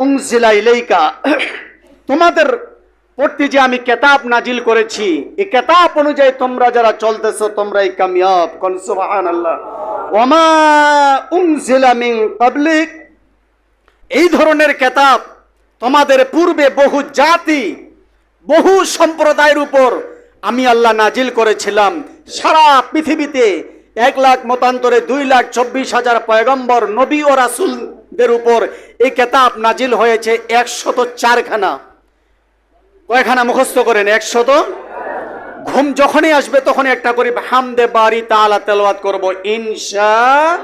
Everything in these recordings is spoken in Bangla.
উনজিলা ইলাইকা, তোমাদের প্রতি যে আমি কিতাব নাজিল করেছি, এই কিতাব অনুযায়ী তোমরা যারা চলতেছো তোমরাই কামিয়াব। কোন সুবহানাল্লাহ। ওয়া মা উনজিলা মিন ক্বাবলিক, এই ধরনের কিতাব তোমাদের পূর্বে বহু জাতি বহু সম্প্রদায়ের উপর আমি আল্লাহ নাজিল করেছিলাম। সারা পৃথিবীতে 1 লাখ মতান্তরে 2,24,000 পয়গম্বর নবী ও রাসূলদের উপর এই কিতাব নাজিল হয়েছে 104 খানা। কয়খানা মুখস্থ করেন? 100। ঘুম যখনই আসবে তখনই একটা করে হামদে বারি তাআলা তেলাওয়াত করব ইনশাআল্লাহ।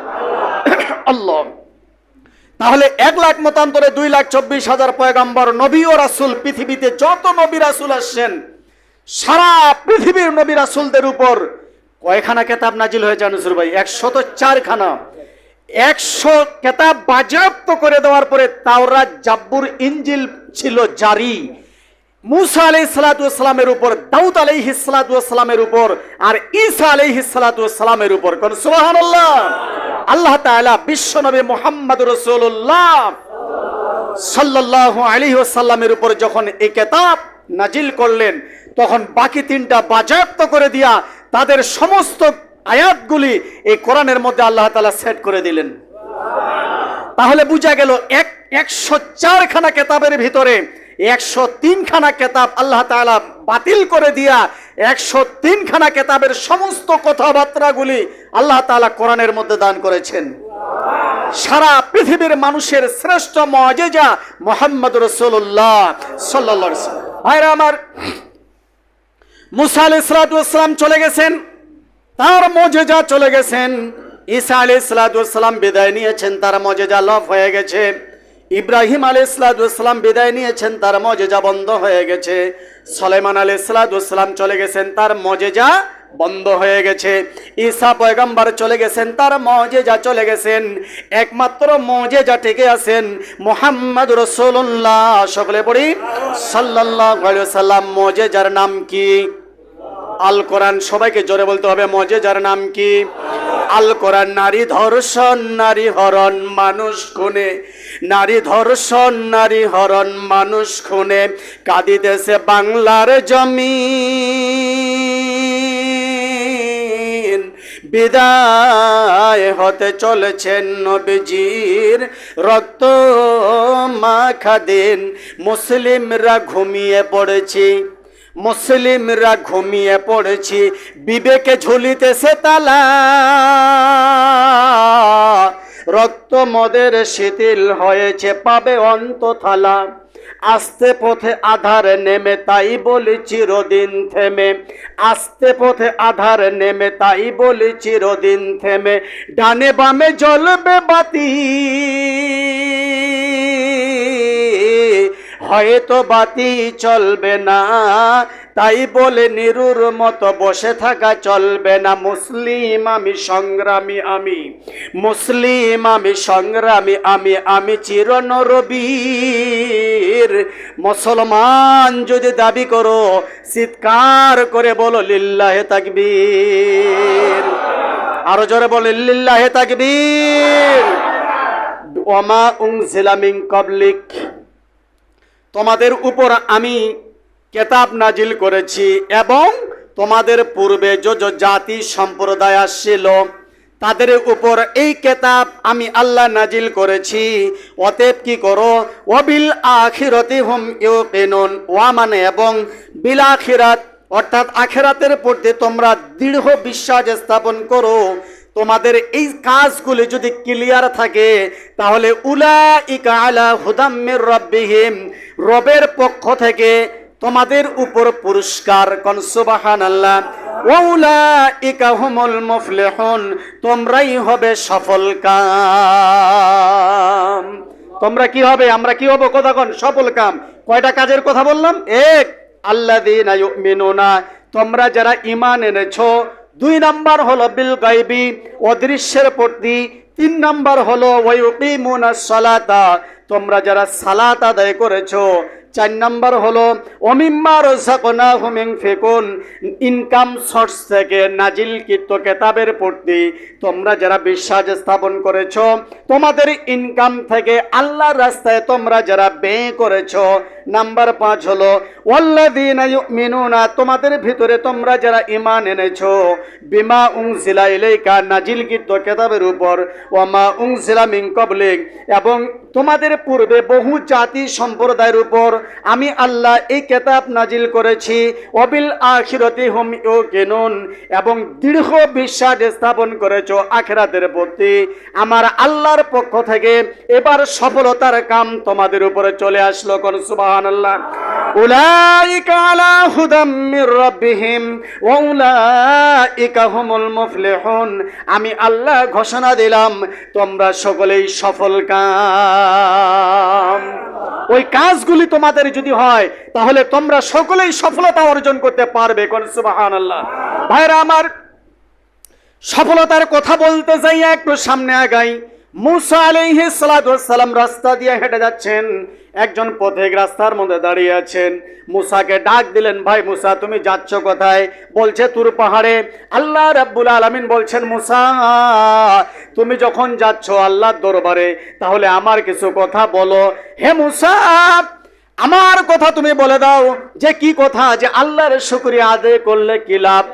তাহলে 1 লাখ মতান্তরে 2,24,000 পয়গম্বর নবী ও রাসূল, পৃথিবীতে যত নবী রাসূল আসছেন সারা পৃথিবীর নবী রাসূলদের উপর কয়খানা কিতাব নাজিল হয়েছে আনুসুর ভাই? 104 খানা। 100 কিতাব বাজেয়াপ্ত করে দেওয়ার পরে তাওরাত, জাবুর, ইনজিল ছিল জারি মুসা আলাইহিস সালাতু ওয়াস সালামের উপর, দাউদ আলাইহিস সালাতু ওয়াস সালামের উপর, আর ঈসা আলাইহিস সালাতু ওয়াস সালামের উপর। কোন সুবহানাল্লাহ। আল্লাহ তাআলা বিশ্বনবী মুহাম্মদুর রাসূলুল্লাহ সাল্লাল্লাহু আলাইহি ওয়াসাল্লামের উপর যখন এই কিতাব নাজিল করলেন, তখন বাকি 3টা বাজেয়াপ্ত করে দিয়া তাদের সমস্ত আয়াতগুলি এই কোরআনের মধ্যে আল্লাহ তাআলা সেট করে দিলেন। তাহলে বোঝা গেল 104 খানা কিতাবের ভিতরে 103 খানা কিতাব আল্লাহ তাআলা বাতিল করে দিয়া 103 খানা কিতাবের সমস্ত কথাবার্তাগুলি আল্লাহ তাআলা কোরআনের মধ্যে দান করেছেন। সারা পৃথিবীর মানুষের শ্রেষ্ঠ মুআজিজা মুহাম্মদ রাসূলুল্লাহ সাল্লাল্লাহু আলাইহি ওয়াসাল্লাম। ভাইরা আমার, মুসা আলাইহিস সালাতু ওয়াস সালাম চলে গেছেন, তার মুআজিজা চলে গেছেন। ঈসা আলাইহিস সালাতু ওয়াস সালাম বিদায় নিয়েছেন, তার মুআজিজা লফ হয়ে গেছে। ইব্রাহিম আলাইহিস সালাতু ওয়াস সালাম বিদায় নিয়েছেন, তার মুআজিজা বন্ধ হয়ে গেছে। সুলাইমান আলাইহিস সালাতু ওয়াস সালাম চলে গেছেন, তার মুআজিজা বন্ধ হয়ে গেছে। ঈসা পয়গম্বর চলে গেছেন, তার মুআজিজা চলে গেছেন। একমাত্র মুআজিজা টিকে আছেন মুহাম্মদ রাসূলুল্লাহ। সকলে পড়ি সাল্লাল্লাহু আলাইহি ওয়াসাল্লাম। মুআজিজার নাম কি? আল কোরআন। সবাইকে জোরে বলতে হবে, মুআজিজার নাম কি? আল কোরআন। নারী ধর্ষণ, নারী হরণ, মানুষ খুনে, নারী ধর্ষণ, নারী হরণ, মানুষ খুনে কাঁদিতেছে বাংলার জমিন। বিদায় হতে চলেছেন নবীজির রক্ত মাখা দিন। মুসলিমরা ঘুমিয়ে পড়েছি, মুসলিমরা ঘুমিয়ে পড়েছি, বিবেকে ঝুলিতেছে তালা। রক্ত মদের শিথিল হয়েছে, পাবে অন্ত থালা। আস্তে পথে আধার নেমে, তাই বলি চিরদিন থেমে। আস্তে পথে আধার নেমে, তাই বলি চিরদিন থেমে। ডানে বামে জ্বলবে বাতি, হয়তো বাতি চলবে না, তাই বলে নিরুর মতো বসে থাকা চলবে না। মুসলিম আমি সংগ্রামী, আমি মুসলিম আমি সংগ্রামী, আমি চিরনরবীর। মুসলমান যদি দাবি করো, চিৎকার করে বলো লিল্লাহে তাকবীর। আরো জোরে বলো লিল্লাহে তাকবীর। ওয়া মা উনজিলা মিন ক্বাবলিক, তোমাদের উপর আমি কিতাব নাজিল করেছি এবং তোমাদের পূর্বে যে জাতি সম্প্রদায় আসছিল তাদের উপর এই কিতাব আমি আল্লাহ নাজিল করেছি। অতএব কি করো? ওয়াবিল আখিরাতি হুম ইউকিনুন, ওয়া মানে এবং বিল আখিরাত অর্থাৎ আখিরাতের প্রতি তোমরা দৃঢ় বিশ্বাস স্থাপন করো। তোমাদের এই কাজগুলি যদি ক্লিয়ার থাকে তাহলে উলাইকা আলা হুদাম মির রাব্বিহিম, রবের পক্ষ থেকে তোমাদের উপর পুরস্কার। কোন সুবহানাল্লাহ। ওয়া উলাইকা হুমুল মুফলিহুন, তোমরাই হবে সফল কাম। তোমরা কি হবে? আমরা কি হব? কথা কোন? সফল কাম। কয়টা কাজের কথা বললাম? এক, আল্লাযীনা ইউমিনুনা, তোমরা যারা ঈমান এনেছো। 2 নাম্বার হলো বিল গায়বি, অদৃশ্যের প্রতি। 3 নাম্বার হলো ওয়া ইউকিমুনাস সালাতা, তোমরা যারা সালাত আদায় করেছো। 4 নাম্বার হলো ওমিম্মা রাযাকনাহুম ইনফিকুন, ইনকাম সোর্স থেকে নাজিলকৃত কিতাবের প্রতি তোমরা যারা বিশ্বাস স্থাপন করেছো, তোমাদের ইনকাম থেকে আল্লাহর রাস্তায় তোমরা যারা ব্যয় করেছো। নাম্বার 5 হলো ওয়াল্লাযীনা ইউমিনুনা, তোমাদের ভিতরে তোমরা যারা ঈমান এনেছো বিমা উনজিলা ইলাইকা, নাজিলকৃত কিতাবের উপর, ওয়া মা উনজিলা মিন ক্বাবলিক, এবং তোমাদের পূর্বে বহু জাতি সম্প্রদায়ের উপর আমি আল্লাহ এই কিতাব নাজিল করেছি। ওয়াবিল আখিরাতি হুম ইউকিনুন, এবং দৃঢ় বিশ্বাস স্থাপন করেছো আখিরাতের প্রতি আমার আল্লাহর পক্ষ থেকে। এবার সফলতার কাম তোমাদের উপরে চলে আসলো। কোন সুবহানাল্লাহ। উলাইকা আলা হুদাম মির রাব্বিহিম ওয়া উলাইকা হুমুল মুফলিহুন, আমি আল্লাহ ঘোষণা দিলাম তোমরা সকলেই সফল কাম। ওই কাজগুলি তোমাদের যদি হয় তাহলে তোমরা সকলেই সফলতা অর্জন করতে পারবে। কোন সুবহানাল্লাহ। ভাইরা আমার, সফলতার কথা বলতে যাই একটু সামনে আগাই। মুসা আলাইহিস সালাতু ওয়াস সালাম রাস্তা দিয়ে হেঁটে যাচ্ছেন, একজন পথিক রাস্তার মধ্যে দাঁড়িয়ে আছেন। মুসাকে ডাক দিলেন, ভাই মুসা তুমি যাচ্ছ কোথায়? বলছে তুর পাহাড়ে। আল্লাহ রাব্বুল আলামিন বলছেন, মুসা তুমি যখন যাচ্ছ আল্লাহর দরবারে তাহলে আমার কিছু কথা বলো। হে মুসা, আমার কথা তুমি বলে দাও। যে কি কথা? যে আল্লাহর শুকরিয়া আদায় করলে কি লাভ।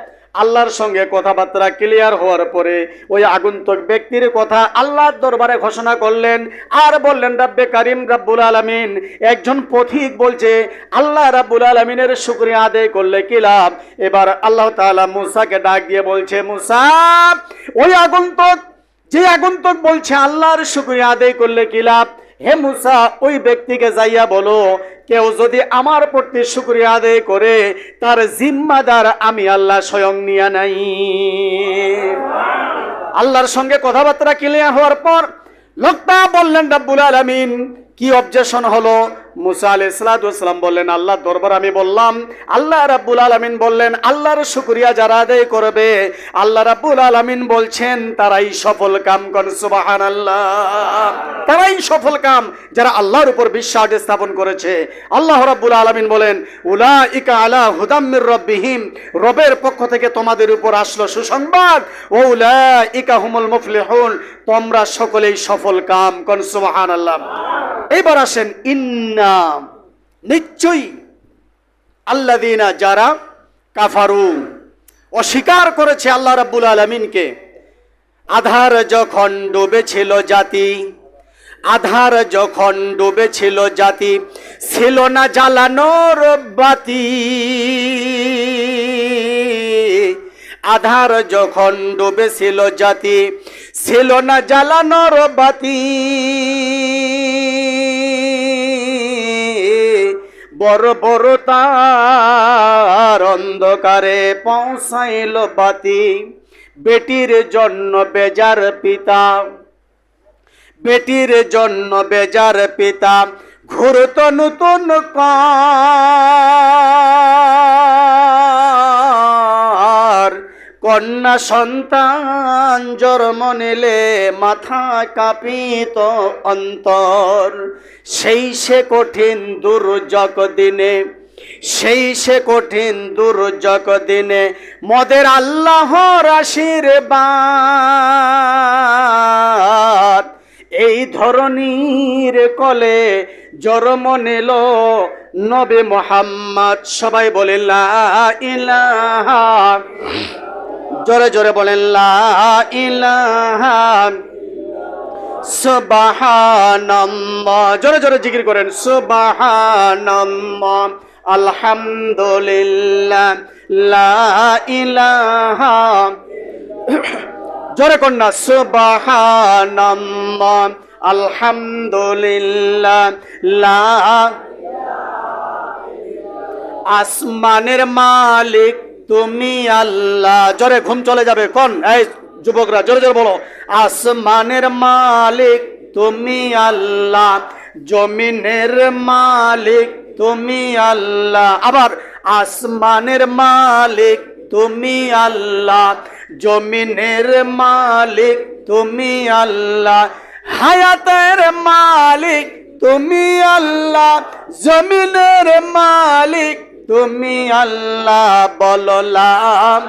আল্লাহর সঙ্গে কথাবার্তা ক্লিয়ার হওয়ার পরে ওই আগন্তুক ব্যক্তির কথা আল্লাহর দরবারে ঘোষণা করলেন আর বললেন, রব্বে কারিম রব্বুল আলামিন, একজন পথিক বলছে আল্লাহ রাব্বুল আলামিনের শুকরিয়া আদায় করলে কি লাভ। এবার আল্লাহ তাআলা মুসাকে ডাক দিয়ে বলছে, মুসা ওই আগন্তুক, যে আগন্তুক বলছে আল্লাহর শুকরিয়া আদায় করলে কি লাভ, হে মুসা ওই ব্যক্তিকে যাইয়া বলো, কেউ যদি আমার প্রতি শুকরিয়া আদায় করে তার জিম্মাদার আমি আল্লাহ স্বয়ং নিয়া নাই। আল্লাহর সঙ্গে কথাবার্তা ক্লিয়ার হওয়ার পর লোকটা বললেন, রব্বুল আলামিন কি অবজেকশন হলো? মুসা আলাইহিস সালাতু ওয়াস সালাম বললেন, আল্লাহর দরবার আমি বললাম। আল্লাহ রাব্বুল আলামিন বললেন, আল্লাহর শুকরিয়া যারা আদায় করবে আল্লাহ রাব্বুল আলামিন বলছেন তারাই সফল কাম। কোন সুবহানাল্লাহ। তারাই সফল কাম যারা আল্লাহর উপর বিশ্বাস স্থাপন করেছে। আল্লাহ রাব্বুল আলামিন বলেন, উলাইকা আলা হুদাম মির রাব্বিহিম, রবের পক্ষ থেকে তোমাদের উপর আসলো সুসংবাদ। ওয়া উলাইকা হুমুল মুফলিহুন, তোমরা সকলেই সফল কাম। কোন সুবহানাল্লাহ। এবার আসেন, ইন্না নিশ্চয়ই, আল্লাযীনা যারা কাফারু অস্বীকার করেছে আল্লাহ রাব্বুল আলামিনকে। আধার যখন ডুবেছিল জাতি, আধার যখন ডুবেছিল জাতি, ছিল না জ্বালানোর বাতি। আধার যখন ডুবেছিল জাতি, ছিল না জ্বালানোর বাতি। বড় বড় তার অন্ধকারে পৌঁছাইল বাতি। বেটির জন্য বেজার পিতা, বেটির জন্য বেজার পিতা, ঘুরত নতুন কার। কন্যা সন্তান জন্ম নিলে মাথা কাঁপিত অন্তর। সেই সে কঠিন দুর্যোগ দিনে, সেই সে কঠিন দুর্যোগ দিনে মদের আল্লাহর আশীর্বাদ। এই ধরনীর কলে জন্ম নিল নবী মুহাম্মদ। সবাই বলে লা ইলাহা, জোরে জোরে বলেন লা ইলাহা সুবহানাল্লাহ। জোরে জোরে জিকির করেন সুবহানাল্লাহ, আলহামদুলিল্লাহ, লা ইলাহা, জোরে কন্যা সুবহানাল্লাহ, আলহামদুলিল্লাহ, লা। আসমানের মালিক তুমি আল্লাহ। জোরে ঘুম চলে যাবে। কোন এই যুবকরা জোরে জোরে বলো, আসমানের মালিক তুমি আল্লাহ, জমিনের মালিক তুমি আল্লাহ। আবার আসমানের মালিক তুমি আল্লাহ, জমিনের মালিক তুমি আল্লাহ, হায়াতের মালিক তুমি আল্লাহ জমিনের মালিক, তুমি আল্লাহ বললাম